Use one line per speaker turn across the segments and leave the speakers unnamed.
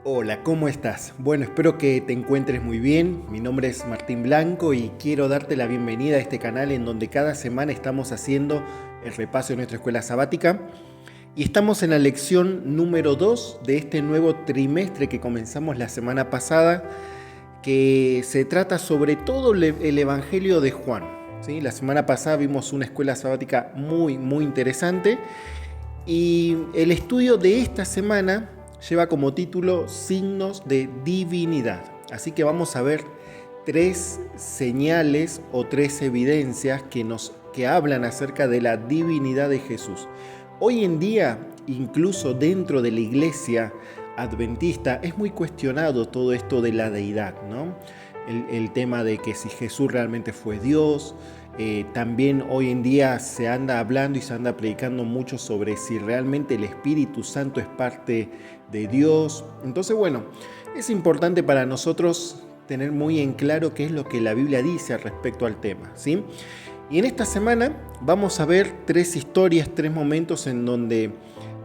Hola, ¿cómo estás? Bueno, espero que te encuentres muy bien. Mi nombre es Martín Blanco y quiero darte la bienvenida a este canal en donde cada semana estamos haciendo el repaso de nuestra escuela sabática y estamos en la lección número 2 de este nuevo trimestre que comenzamos la semana pasada, que se trata sobre todo el Evangelio de Juan. ¿Sí? La semana pasada vimos una escuela sabática muy interesante y el estudio de esta semana lleva como título Signos de Divinidad. Así que vamos a ver tres señales o tres evidencias que hablan acerca de la divinidad de Jesús. Hoy en día, incluso dentro de la iglesia adventista, es muy cuestionado todo esto de la deidad, ¿no? El tema de que si Jesús realmente fue Dios. También hoy en día se anda hablando y se anda predicando mucho sobre si realmente el Espíritu Santo es parte de Dios. Entonces, bueno, es importante para nosotros tener muy en claro qué es lo que la Biblia dice respecto al tema, ¿sí? Y en esta semana vamos a ver tres historias, tres momentos en donde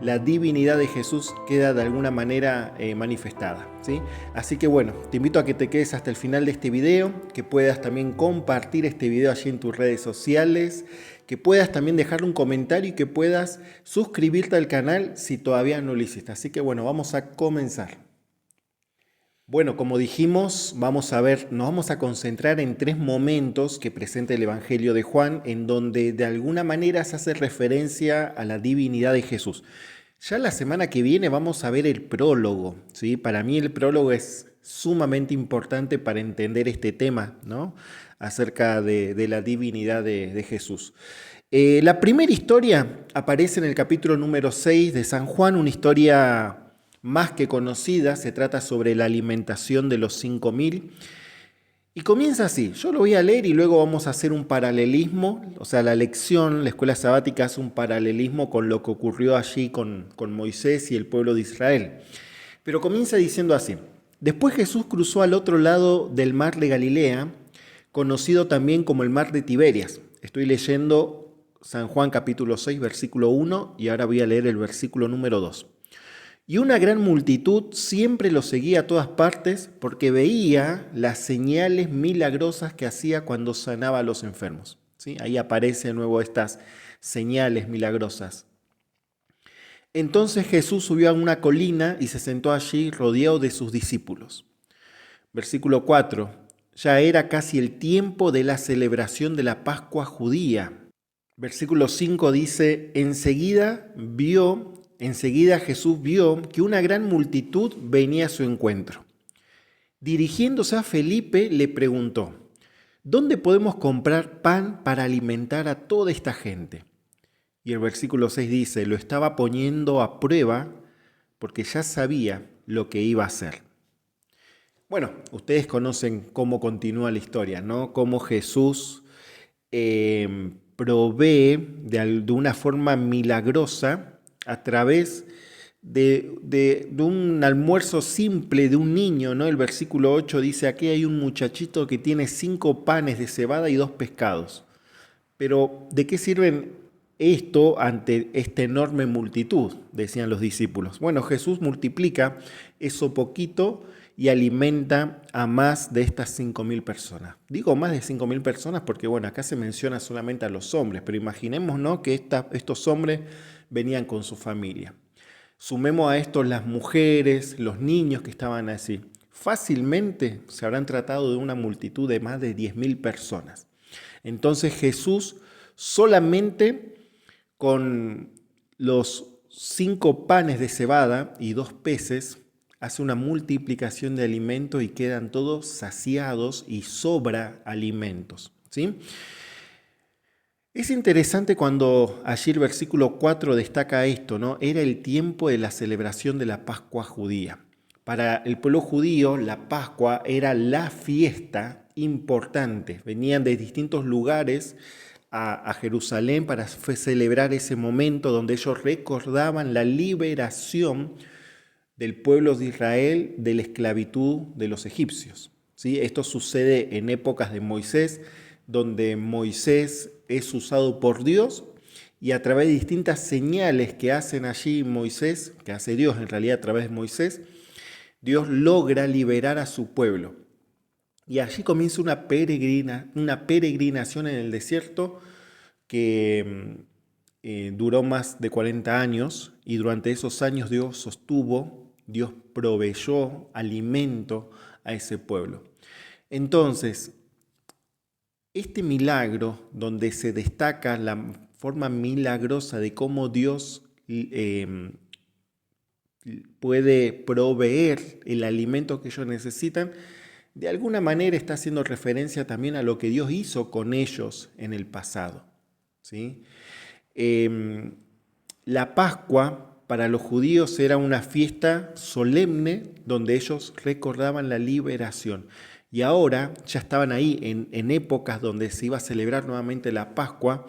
la divinidad de Jesús queda de alguna manera manifestada, ¿sí? Así que bueno, te invito a que te quedes hasta el final de este video, que puedas también compartir este video allí en tus redes sociales, que puedas también dejar un comentario y que puedas suscribirte al canal si todavía no lo hiciste. Así que bueno, vamos a comenzar. Bueno, como dijimos, nos vamos a concentrar en tres momentos que presenta el Evangelio de Juan, en donde de alguna manera se hace referencia a la divinidad de Jesús. Ya la semana que viene vamos a ver el prólogo, ¿sí? Para mí el prólogo es sumamente importante para entender este tema, ¿no? Acerca de la divinidad de Jesús. La primera historia aparece en el capítulo número 6 de San Juan, una historia más que conocida. Se trata sobre la alimentación de los 5.000 y comienza así. Yo lo voy a leer y luego vamos a hacer un paralelismo, o sea, la escuela sabática hace un paralelismo con lo que ocurrió allí con Moisés y el pueblo de Israel. Pero comienza diciendo así: después Jesús cruzó al otro lado del mar de Galilea, conocido también como el mar de Tiberias. Estoy leyendo San Juan capítulo 6, versículo 1, y ahora voy a leer el versículo número 2. Y una gran multitud siempre lo seguía a todas partes porque veía las señales milagrosas que hacía cuando sanaba a los enfermos. ¿Sí? Ahí aparecen de nuevo estas señales milagrosas. Entonces Jesús subió a una colina y se sentó allí rodeado de sus discípulos. Versículo 4. Ya era casi el tiempo de la celebración de la Pascua judía. Versículo 5 dice: Enseguida Jesús vio que una gran multitud venía a su encuentro. Dirigiéndose a Felipe, le preguntó: ¿dónde podemos comprar pan para alimentar a toda esta gente? Y el versículo 6 dice: lo estaba poniendo a prueba porque ya sabía lo que iba a hacer. Bueno, ustedes conocen cómo continúa la historia, ¿no? Cómo Jesús provee de una forma milagrosa a través de un almuerzo simple de un niño, ¿no? El versículo 8 dice: aquí hay un muchachito que tiene 5 panes de cebada y 2 pescados. Pero ¿de qué sirven esto ante esta enorme multitud?, decían los discípulos. Bueno, Jesús multiplica eso poquito y alimenta a más de estas 5.000 personas. Digo más de 5.000 personas porque, bueno, acá se menciona solamente a los hombres, pero imaginemos, ¿no?, que estos hombres venían con su familia. Sumemos a esto las mujeres, los niños que estaban así. Fácilmente se habrán tratado de una multitud de más de 10.000 personas. Entonces Jesús solamente con los 5 panes de cebada y 2 peces hace una multiplicación de alimentos y quedan todos saciados y sobra alimentos, ¿sí? Es interesante cuando allí el versículo 4 destaca esto, ¿no? Era el tiempo de la celebración de la Pascua judía. Para el pueblo judío, la Pascua era la fiesta importante. Venían de distintos lugares a Jerusalén para celebrar ese momento donde ellos recordaban la liberación del pueblo de Israel de la esclavitud de los egipcios, ¿sí? Esto sucede en épocas de Moisés, donde Moisés es usado por Dios y a través de distintas señales que hacen allí Moisés, que hace Dios en realidad a través de Moisés, Dios logra liberar a su pueblo. Y allí comienza una peregrinación en el desierto que duró más de 40 años, y durante esos años Dios sostuvo, Dios proveyó alimento a ese pueblo. Entonces, este milagro, donde se destaca la forma milagrosa de cómo Dios puede proveer el alimento que ellos necesitan, de alguna manera está haciendo referencia también a lo que Dios hizo con ellos en el pasado, ¿sí? La Pascua para los judíos era una fiesta solemne donde ellos recordaban la liberación. Y ahora ya estaban ahí en épocas donde se iba a celebrar nuevamente la Pascua,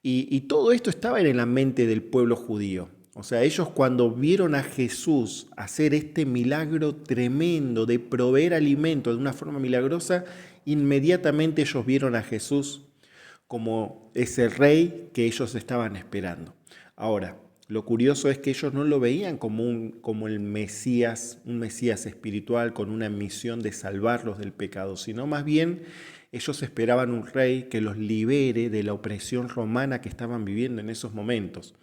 y todo esto estaba en la mente del pueblo judío. O sea, ellos cuando vieron a Jesús hacer este milagro tremendo de proveer alimento de una forma milagrosa, inmediatamente ellos vieron a Jesús como ese rey que ellos estaban esperando. Ahora, lo curioso es que ellos no lo veían como el Mesías, un Mesías espiritual con una misión de salvarlos del pecado, sino más bien ellos esperaban un rey que los libere de la opresión romana que estaban viviendo en esos momentos.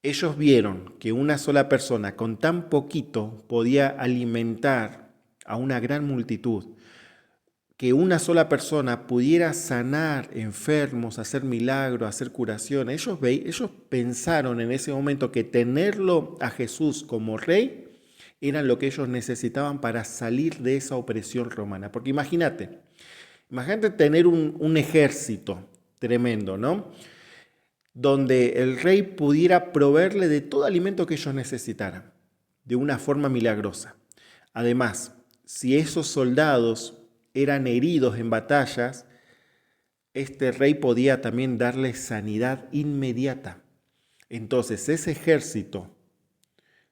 Ellos vieron que una sola persona con tan poquito podía alimentar a una gran multitud, que una sola persona pudiera sanar enfermos, hacer milagros, hacer curación. Ellos pensaron en ese momento que tenerlo a Jesús como rey era lo que ellos necesitaban para salir de esa opresión romana. Porque imagínate tener un ejército tremendo, ¿no? Donde el rey pudiera proveerle de todo alimento que ellos necesitaran, de una forma milagrosa. Además, si esos soldados eran heridos en batallas, este rey podía también darles sanidad inmediata. Entonces ese ejército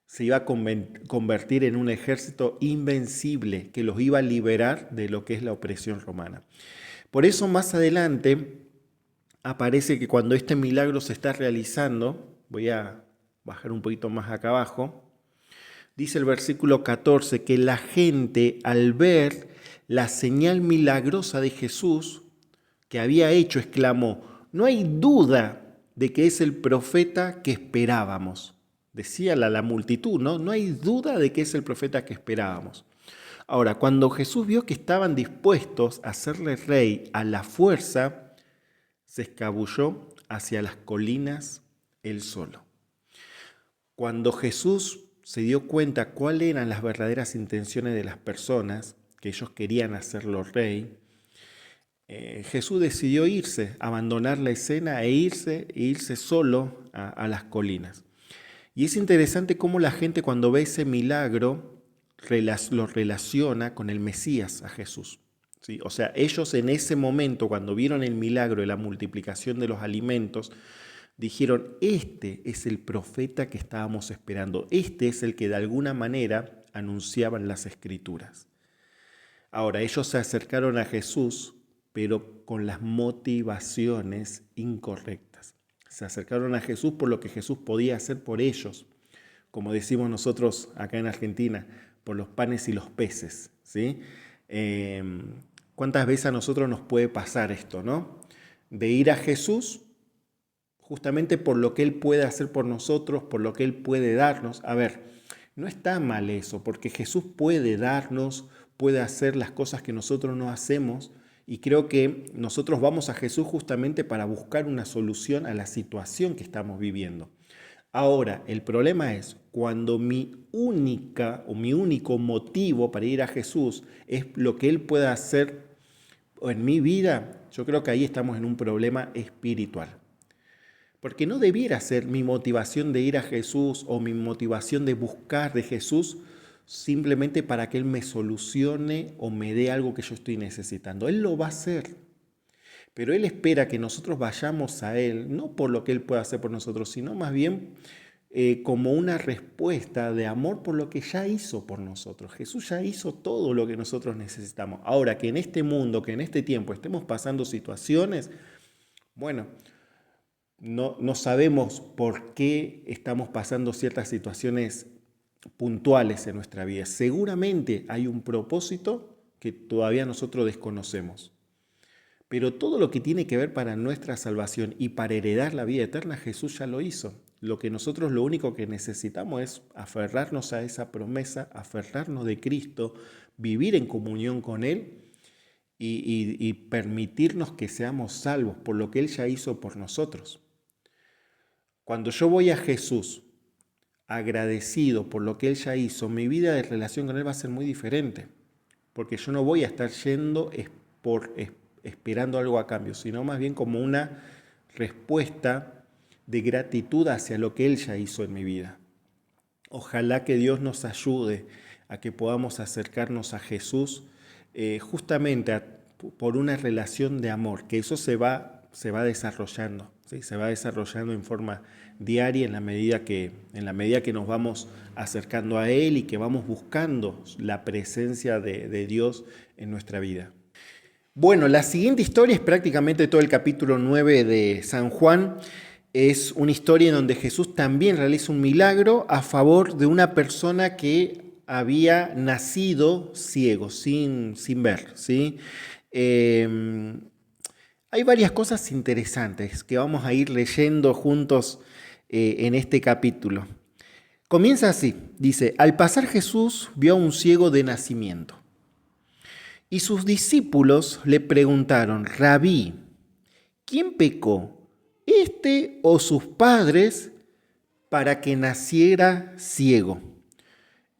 se iba a convertir en un ejército invencible que los iba a liberar de lo que es la opresión romana. Por eso más adelante aparece que cuando este milagro se está realizando, voy a bajar un poquito más acá abajo, dice el versículo 14 que la gente al ver la señal milagrosa de Jesús que había hecho, exclamó: no hay duda de que es el profeta que esperábamos. Decía la multitud, ¿no? No hay duda de que es el profeta que esperábamos. Ahora, cuando Jesús vio que estaban dispuestos a hacerle rey a la fuerza, se escabulló hacia las colinas él solo. Cuando Jesús se dio cuenta cuáles eran las verdaderas intenciones de las personas, que ellos querían hacerlo rey, Jesús decidió irse, abandonar la escena e irse solo a las colinas. Y es interesante cómo la gente cuando ve ese milagro lo relaciona con el Mesías, a Jesús. ¿Sí? O sea, ellos en ese momento, cuando vieron el milagro de la multiplicación de los alimentos, dijeron: este es el profeta que estábamos esperando, este es el que de alguna manera anunciaban las Escrituras. Ahora, ellos se acercaron a Jesús, pero con las motivaciones incorrectas. Se acercaron a Jesús por lo que Jesús podía hacer por ellos, como decimos nosotros acá en Argentina, por los panes y los peces, ¿sí? ¿Cuántas veces a nosotros nos puede pasar esto, ¿no? De ir a Jesús justamente por lo que Él puede hacer por nosotros, por lo que Él puede darnos. A ver, no está mal eso, porque Jesús puede darnos, puede hacer las cosas que nosotros no hacemos, y creo que nosotros vamos a Jesús justamente para buscar una solución a la situación que estamos viviendo. Ahora, el problema es cuando mi único motivo para ir a Jesús es lo que Él pueda hacer en mi vida. Yo creo que ahí estamos en un problema espiritual. Porque no debiera ser mi motivación de ir a Jesús o mi motivación de buscar de Jesús simplemente para que Él me solucione o me dé algo que yo estoy necesitando. Él lo va a hacer. Pero Él espera que nosotros vayamos a Él, no por lo que Él pueda hacer por nosotros, sino más bien como una respuesta de amor por lo que ya hizo por nosotros. Jesús ya hizo todo lo que nosotros necesitamos. Ahora, que en este mundo, que en este tiempo estemos pasando situaciones, bueno, no sabemos por qué estamos pasando ciertas situaciones puntuales en nuestra vida. Seguramente hay un propósito que todavía nosotros desconocemos. Pero todo lo que tiene que ver para nuestra salvación y para heredar la vida eterna, Jesús ya lo hizo. Lo único que necesitamos es aferrarnos a esa promesa, aferrarnos de Cristo, vivir en comunión con Él y permitirnos que seamos salvos por lo que Él ya hizo por nosotros. Cuando yo voy a Jesús agradecido por lo que Él ya hizo, mi vida de relación con Él va a ser muy diferente, porque yo no voy a estar yendo esperando algo a cambio, sino más bien como una respuesta de gratitud hacia lo que Él ya hizo en mi vida. Ojalá que Dios nos ayude a que podamos acercarnos a Jesús justamente por una relación de amor, que eso se va desarrollando, ¿sí? Se va desarrollando en forma diaria en la medida que nos vamos acercando a Él y que vamos buscando la presencia de Dios en nuestra vida. Bueno, la siguiente historia es prácticamente todo el capítulo 9 de San Juan. Es una historia en donde Jesús también realiza un milagro a favor de una persona que había nacido ciego, sin ver, ¿sí? Hay varias cosas interesantes que vamos a ir leyendo juntos en este capítulo. Comienza así, dice: al pasar Jesús vio a un ciego de nacimiento. Y sus discípulos le preguntaron: Rabí, ¿quién pecó, este o sus padres, para que naciera ciego?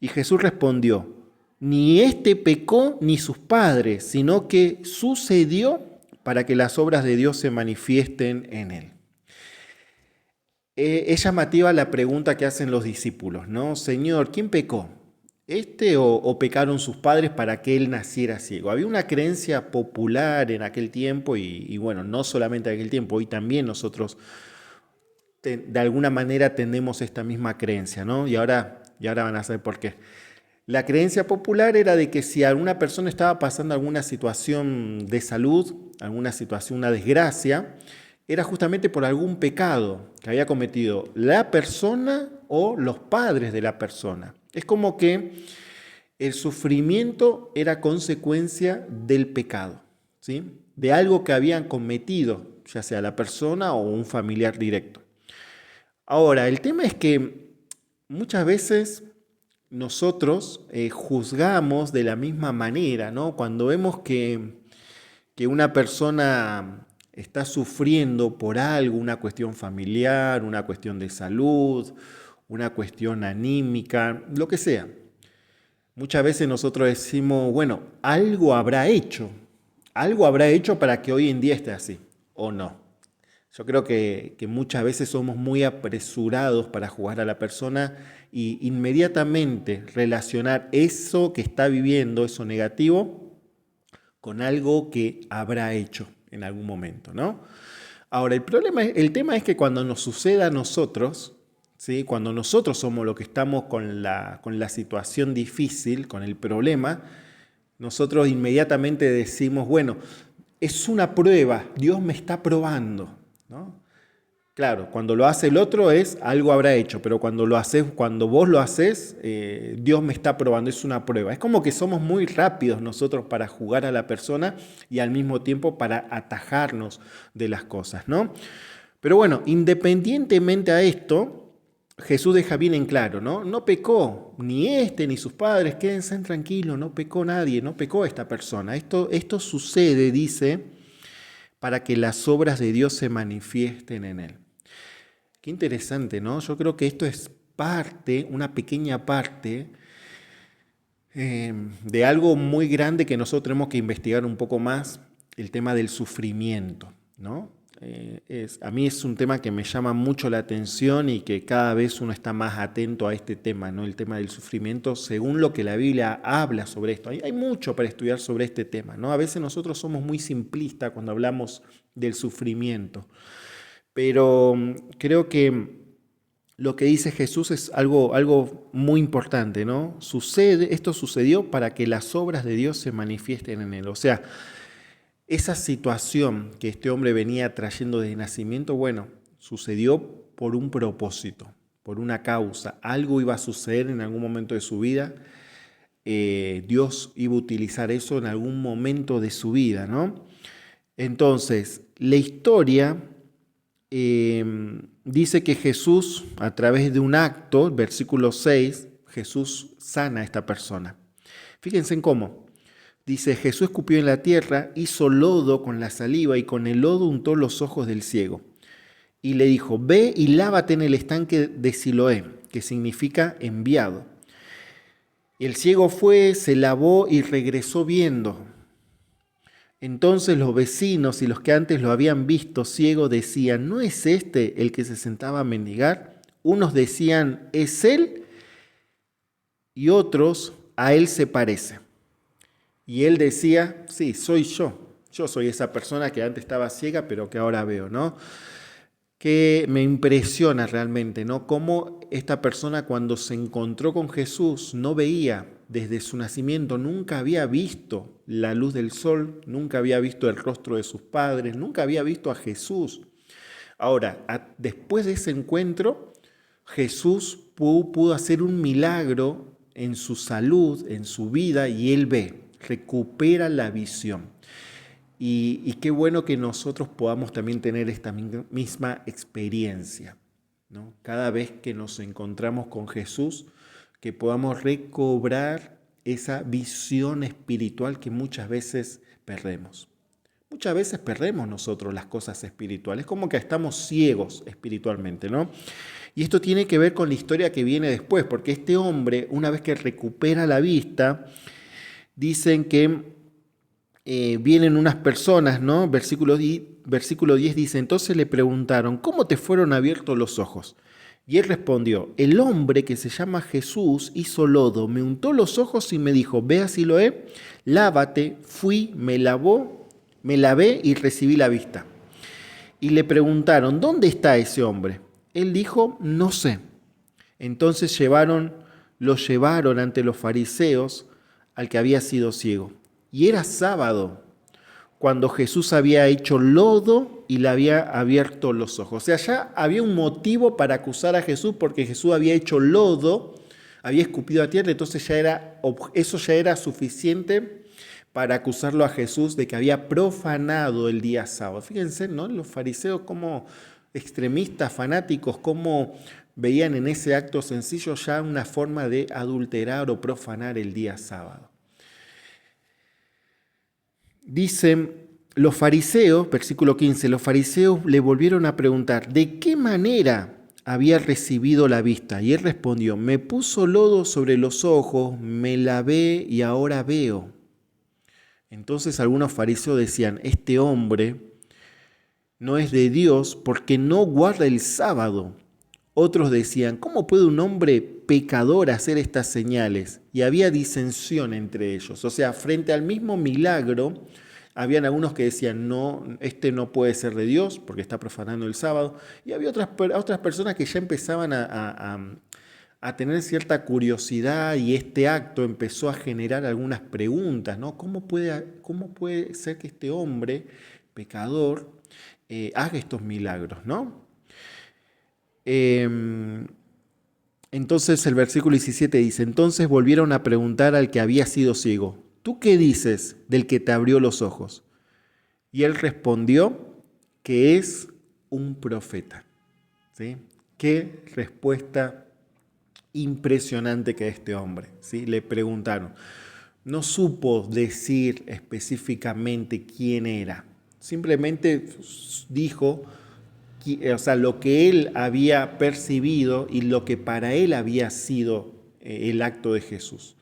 Y Jesús respondió: ni este pecó ni sus padres, sino que sucedió para que las obras de Dios se manifiesten en él. Es llamativa la pregunta que hacen los discípulos, ¿no? Señor, ¿quién pecó? ¿Este o pecaron sus padres para que él naciera ciego? Había una creencia popular en aquel tiempo y bueno, no solamente en aquel tiempo, hoy también nosotros de alguna manera tenemos esta misma creencia, ¿no? Y ahora van a saber por qué. La creencia popular era de que si alguna persona estaba pasando alguna situación de salud, alguna situación, una desgracia, era justamente por algún pecado que había cometido la persona o los padres de la persona. Es como que el sufrimiento era consecuencia del pecado, ¿sí? De algo que habían cometido, ya sea la persona o un familiar directo. Ahora, el tema es que muchas veces nosotros juzgamos de la misma manera, ¿no? Cuando vemos que una persona está sufriendo por algo, una cuestión familiar, una cuestión de salud, una cuestión anímica, lo que sea. Muchas veces nosotros decimos, bueno, algo habrá hecho para que hoy en día esté así, o no. Yo creo que muchas veces somos muy apresurados para juzgar a la persona y inmediatamente relacionar eso que está viviendo, eso negativo, con algo que habrá hecho en algún momento, ¿no? Ahora, el tema es que cuando nos suceda a nosotros, ¿sí? Cuando nosotros somos los que estamos con la situación difícil, con el problema, nosotros inmediatamente decimos, bueno, es una prueba, Dios me está probando, ¿no? Claro, cuando lo hace el otro es algo habrá hecho, pero cuando vos lo haces, Dios me está probando, es una prueba. Es como que somos muy rápidos nosotros para jugar a la persona y al mismo tiempo para atajarnos de las cosas, ¿no? Pero bueno, independientemente a esto, Jesús deja bien en claro, ¿no? No pecó ni este ni sus padres, quédense tranquilos, no pecó nadie, no pecó esta persona. Esto sucede, dice, para que las obras de Dios se manifiesten en él. Qué interesante, ¿no? Yo creo que esto es una pequeña parte de algo muy grande que nosotros tenemos que investigar un poco más, el tema del sufrimiento, ¿no? A mí es un tema que me llama mucho la atención y que cada vez uno está más atento a este tema, ¿no? El tema del sufrimiento, según lo que la Biblia habla sobre esto. Hay mucho para estudiar sobre este tema, ¿no? A veces nosotros somos muy simplistas cuando hablamos del sufrimiento, pero creo que lo que dice Jesús es algo muy importante, ¿no? Esto sucedió para que las obras de Dios se manifiesten en él. O sea, esa situación que este hombre venía trayendo desde nacimiento, bueno, sucedió por un propósito, por una causa, algo iba a suceder en algún momento de su vida. Dios iba a utilizar eso en algún momento de su vida, ¿no? Entonces, la historia dice que Jesús, a través de un acto, versículo 6, Jesús sana a esta persona. Fíjense en cómo. Dice, Jesús escupió en la tierra, hizo lodo con la saliva y con el lodo untó los ojos del ciego. Y le dijo, ve y lávate en el estanque de Siloé, que significa enviado. Y el ciego fue, se lavó y regresó viendo. Entonces los vecinos y los que antes lo habían visto ciego decían, ¿no es este el que se sentaba a mendigar? Unos decían, ¿es él? Y otros, a él se parece. Y él decía, sí, soy yo. Yo soy esa persona que antes estaba ciega, pero que ahora veo, ¿no? Que me impresiona realmente, ¿no? Cómo esta persona cuando se encontró con Jesús no veía desde su nacimiento, nunca había visto la luz del sol, nunca había visto el rostro de sus padres, nunca había visto a Jesús. Ahora, después de ese encuentro, Jesús pudo hacer un milagro en su salud, en su vida, y él ve, recupera la visión. Y qué bueno que nosotros podamos también tener esta misma experiencia, ¿no? Cada vez que nos encontramos con Jesús, que podamos recobrar esa visión espiritual que muchas veces perdemos. Muchas veces perdemos nosotros las cosas espirituales, como que estamos ciegos espiritualmente, ¿no? Y esto tiene que ver con la historia que viene después, porque este hombre, una vez que recupera la vista, dicen que vienen unas personas, ¿no? Versículo 10 dice, entonces le preguntaron, ¿cómo te fueron abiertos los ojos? Y él respondió, el hombre que se llama Jesús hizo lodo, me untó los ojos y me dijo, ve a Siloé, lávate, fui, me lavé y recibí la vista. Y le preguntaron, ¿dónde está ese hombre? Él dijo, no sé. Entonces lo llevaron ante los fariseos al que había sido ciego. Y era sábado, cuando Jesús había hecho lodo y le había abierto los ojos. O sea, ya había un motivo para acusar a Jesús, porque Jesús había hecho lodo, había escupido a tierra, entonces eso ya era suficiente para acusarlo a Jesús de que había profanado el día sábado. Fíjense, ¿no? Los fariseos como extremistas, fanáticos, como veían en ese acto sencillo ya una forma de adulterar o profanar el día sábado. Dicen los fariseos, versículo 15, los fariseos le volvieron a preguntar, ¿de qué manera había recibido la vista? Y él respondió, me puso lodo sobre los ojos, me lavé y ahora veo. Entonces algunos fariseos decían, este hombre no es de Dios porque no guarda el sábado. Otros decían, ¿cómo puede un hombre pecador hacer estas señales? Y había disensión entre ellos. O sea, frente al mismo milagro, habían algunos que decían, no, este no puede ser de Dios porque está profanando el sábado. Y había otras personas que ya empezaban a tener cierta curiosidad, y este acto empezó a generar algunas preguntas, ¿no? ¿Cómo puede ser que este hombre pecador haga estos milagros, ¿no? Entonces el versículo 17 dice, entonces volvieron a preguntar al que había sido ciego, ¿tú qué dices del que te abrió los ojos? Y él respondió que es un profeta. ¿Sí? Qué respuesta impresionante que este hombre. ¿Sí? Le preguntaron. No supo decir específicamente quién era. Simplemente dijo, o sea, lo que él había percibido y lo que para él había sido el acto de Jesús.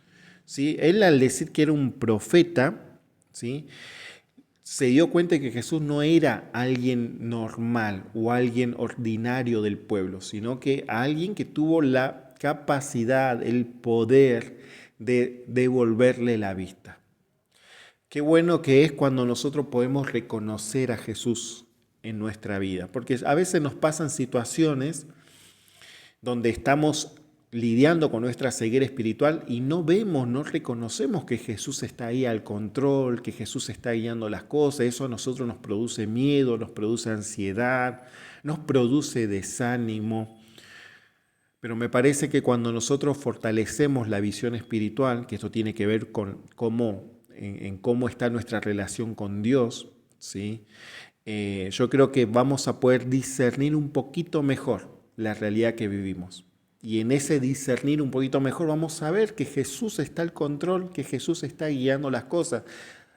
¿Sí? Él, al decir que era un profeta, ¿sí?, se dio cuenta de que Jesús no era alguien normal o alguien ordinario del pueblo, sino que alguien que tuvo la capacidad, el poder de devolverle la vista. Qué bueno que es cuando nosotros podemos reconocer a Jesús en nuestra vida, porque a veces nos pasan situaciones donde estamos lidiando con nuestra ceguera espiritual y no vemos, no reconocemos que Jesús está ahí al control, que Jesús está guiando las cosas. Eso a nosotros nos produce miedo, nos produce ansiedad, nos produce desánimo. Pero me parece que cuando nosotros fortalecemos la visión espiritual, que esto tiene que ver con en cómo está nuestra relación con Dios, ¿sí? Yo creo que vamos a poder discernir un poquito mejor la realidad que vivimos. Y en ese discernir un poquito mejor vamos a ver que Jesús está al control, que Jesús está guiando las cosas.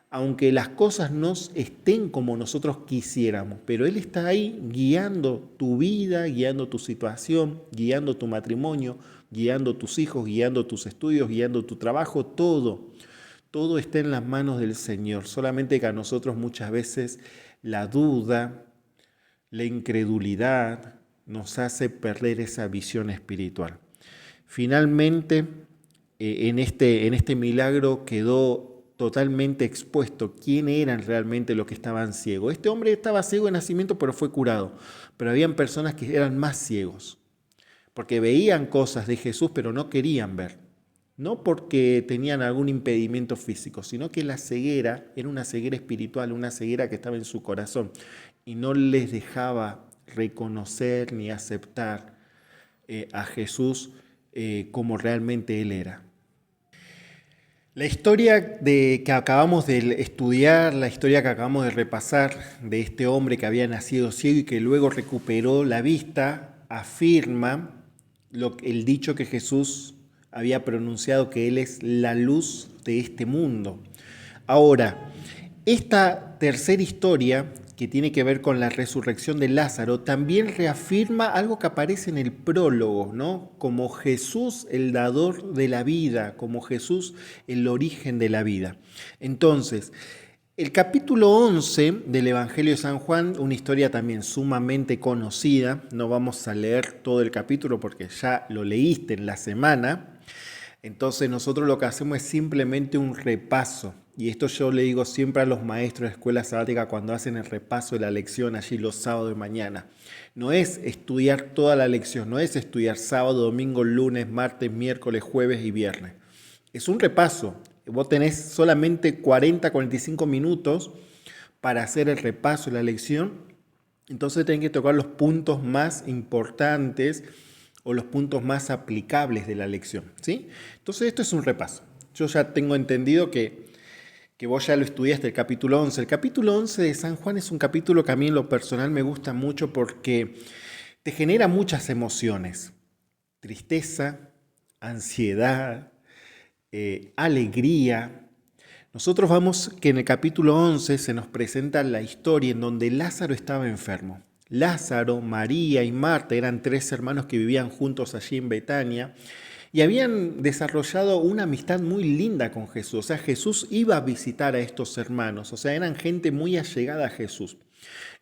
Aunque las cosas no estén como nosotros quisiéramos, pero Él está ahí guiando tu vida, guiando tu situación, guiando tu matrimonio, guiando tus hijos, guiando tus estudios, guiando tu trabajo, todo. Todo está en las manos del Señor, solamente que a nosotros muchas veces la duda, la incredulidad nos hace perder esa visión espiritual. Finalmente, en este milagro quedó totalmente expuesto quién eran realmente los que estaban ciegos. Este hombre estaba ciego de nacimiento, pero fue curado. Pero habían personas que eran más ciegos, porque veían cosas de Jesús, pero no querían ver. No porque tenían algún impedimento físico, sino que la ceguera era una ceguera espiritual, una ceguera que estaba en su corazón y no les dejaba reconocer ni aceptar a Jesús como realmente Él era. La historia que acabamos de estudiar, la historia que acabamos de repasar de este hombre que había nacido ciego y que luego recuperó la vista, afirma el dicho que Jesús había pronunciado, que Él es la luz de este mundo. Ahora, esta tercera historia, que tiene que ver con la resurrección de Lázaro, también reafirma algo que aparece en el prólogo, ¿no? Como Jesús el dador de la vida, como Jesús el origen de la vida. Entonces, el capítulo 11 del Evangelio de San Juan, una historia también sumamente conocida, no vamos a leer todo el capítulo porque ya lo leíste en la semana. Entonces nosotros lo que hacemos es simplemente un repaso. Y esto yo le digo siempre a los maestros de escuela sabática cuando hacen el repaso de la lección allí los sábados de mañana. No es estudiar toda la lección, no es estudiar sábado, domingo, lunes, martes, miércoles, jueves y viernes. Es un repaso. Vos tenés solamente 45 minutos para hacer el repaso de la lección. Entonces tenés que tocar los puntos más importantes o los puntos más aplicables de la lección, ¿sí? Entonces esto es un repaso. Yo ya tengo entendido que vos ya lo estudiaste, el capítulo 11. El capítulo 11 de San Juan es un capítulo que a mí en lo personal me gusta mucho porque te genera muchas emociones. Tristeza, ansiedad, alegría. Nosotros vamos que en el capítulo 11 se nos presenta la historia en donde Lázaro estaba enfermo. Lázaro, María y Marta eran 3 hermanos que vivían juntos allí en Betania y habían desarrollado una amistad muy linda con Jesús. O sea, Jesús iba a visitar a estos hermanos, o sea, eran gente muy allegada a Jesús.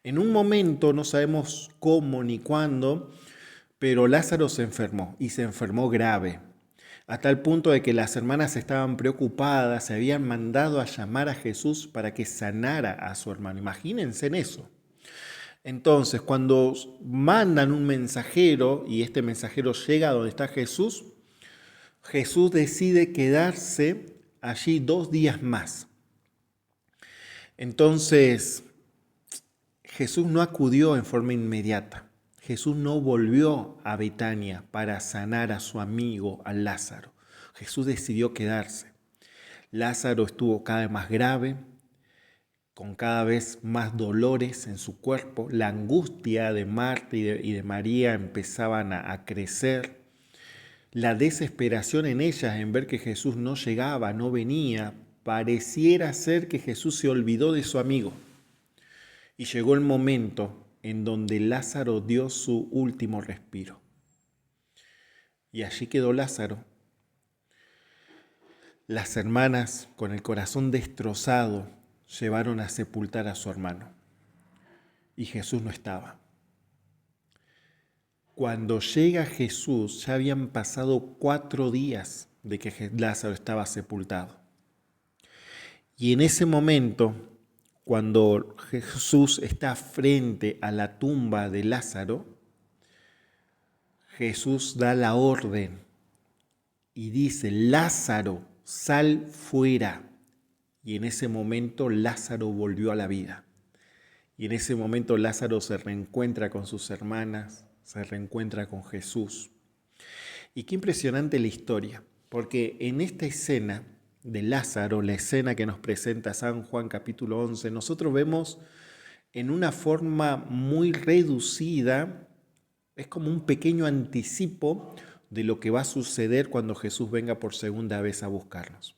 En un momento, no sabemos cómo ni cuándo, pero Lázaro se enfermó y se enfermó grave, a tal punto de que las hermanas estaban preocupadas, se habían mandado a llamar a Jesús para que sanara a su hermano. Imagínense en eso. Entonces, cuando mandan un mensajero y este mensajero llega a donde está Jesús, Jesús decide quedarse allí 2 días más. Entonces, Jesús no acudió en forma inmediata. Jesús no volvió a Betania para sanar a su amigo, a Lázaro. Jesús decidió quedarse. Lázaro estuvo cada vez más grave, con cada vez más dolores en su cuerpo. La angustia de Marta y de María empezaban a crecer. La desesperación en ellas en ver que Jesús no llegaba, no venía, pareciera ser que Jesús se olvidó de su amigo. Y llegó el momento en donde Lázaro dio su último respiro. Y allí quedó Lázaro. Las hermanas, con el corazón destrozado, llevaron a sepultar a su hermano. Y Jesús no estaba. Cuando llega Jesús, ya habían pasado 4 días de que Lázaro estaba sepultado. Y en ese momento, cuando Jesús está frente a la tumba de Lázaro, Jesús da la orden y dice: Lázaro, sal fuera. Y en ese momento Lázaro volvió a la vida. Y en ese momento Lázaro se reencuentra con sus hermanas, se reencuentra con Jesús. Y qué impresionante la historia, porque en esta escena de Lázaro, la escena que nos presenta San Juan capítulo 11, nosotros vemos en una forma muy reducida, es como un pequeño anticipo de lo que va a suceder cuando Jesús venga por segunda vez a buscarnos.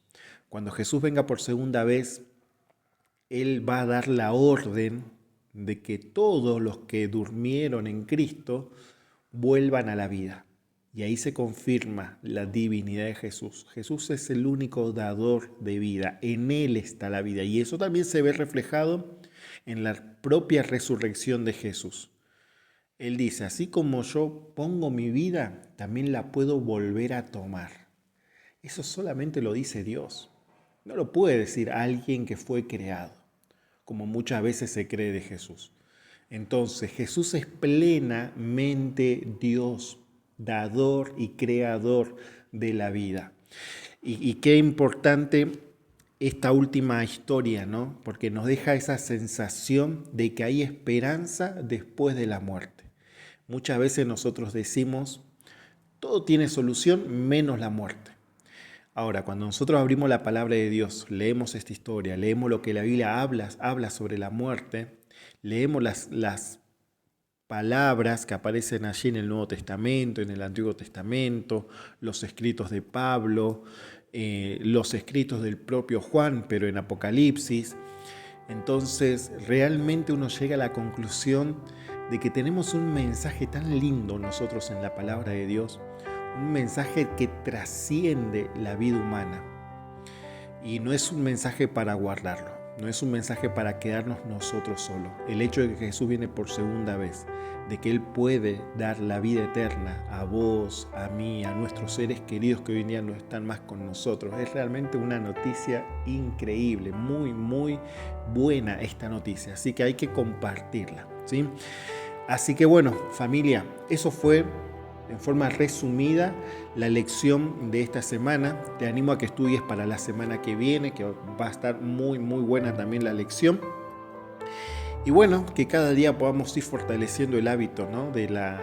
Cuando Jesús venga por segunda vez, Él va a dar la orden de que todos los que durmieron en Cristo vuelvan a la vida. Y ahí se confirma la divinidad de Jesús. Jesús es el único dador de vida. En Él está la vida. Y eso también se ve reflejado en la propia resurrección de Jesús. Él dice, así como yo pongo mi vida, también la puedo volver a tomar. Eso solamente lo dice Dios. No lo puede decir alguien que fue creado, como muchas veces se cree de Jesús. Entonces, Jesús es plenamente Dios, dador y creador de la vida. Y qué importante esta última historia, ¿no? Porque nos deja esa sensación de que hay esperanza después de la muerte. Muchas veces nosotros decimos, todo tiene solución menos la muerte. Ahora, cuando nosotros abrimos la palabra de Dios, leemos esta historia, leemos lo que la Biblia habla sobre la muerte, leemos las palabras que aparecen allí en el Nuevo Testamento, en el Antiguo Testamento, los escritos de Pablo, los escritos del propio Juan, pero en Apocalipsis. Entonces, realmente uno llega a la conclusión de que tenemos un mensaje tan lindo nosotros en la palabra de Dios, un mensaje que trasciende la vida humana. Y no es un mensaje para guardarlo, no es un mensaje para quedarnos nosotros solos. El hecho de que Jesús viene por segunda vez, de que Él puede dar la vida eterna a vos, a mí, a nuestros seres queridos que hoy en día no están más con nosotros, es realmente una noticia increíble, muy, muy buena esta noticia. Así que hay que compartirla, ¿sí? Así que bueno, familia, eso fue en forma resumida la lección de esta semana. Te animo a que estudies para la semana que viene, que va a estar muy, muy buena también la lección. Y bueno, que cada día podamos ir fortaleciendo el hábito, ¿no?, de la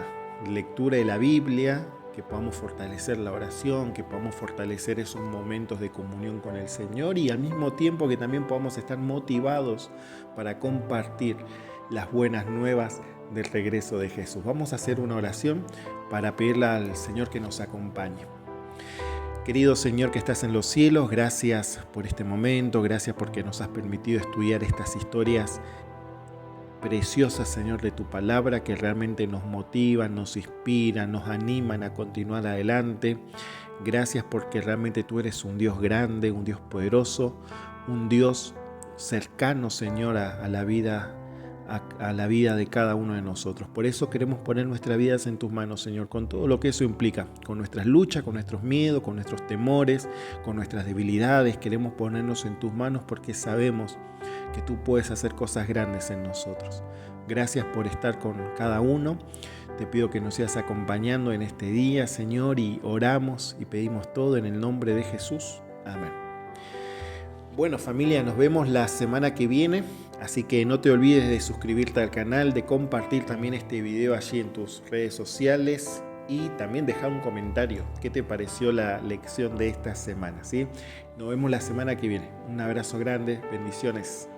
lectura de la Biblia, que podamos fortalecer la oración, que podamos fortalecer esos momentos de comunión con el Señor y al mismo tiempo que también podamos estar motivados para compartir las buenas nuevas del regreso de Jesús. Vamos a hacer una oración para pedirle al Señor que nos acompañe. Querido Señor que estás en los cielos, gracias por este momento, gracias porque nos has permitido estudiar estas historias preciosas, Señor, de tu palabra, que realmente nos motivan, nos inspiran, nos animan a continuar adelante. Gracias porque realmente tú eres un Dios grande, un Dios poderoso, un Dios cercano, Señor, a la vida de cada uno de nosotros. Por eso queremos poner nuestras vidas en tus manos, Señor, con todo lo que eso implica, con nuestras luchas, con nuestros miedos, con nuestros temores, con nuestras debilidades. Queremos ponernos en tus manos porque sabemos que tú puedes hacer cosas grandes en nosotros. Gracias por estar con cada uno. Te pido que nos sigas acompañando en este día, Señor, y oramos y pedimos todo en el nombre de Jesús. Amén. Bueno, familia, nos vemos la semana que viene, así que no te olvides de suscribirte al canal, de compartir también este video allí en tus redes sociales y también dejar un comentario. ¿Qué te pareció la lección de esta semana? ¿Sí? Nos vemos la semana que viene. Un abrazo grande, bendiciones.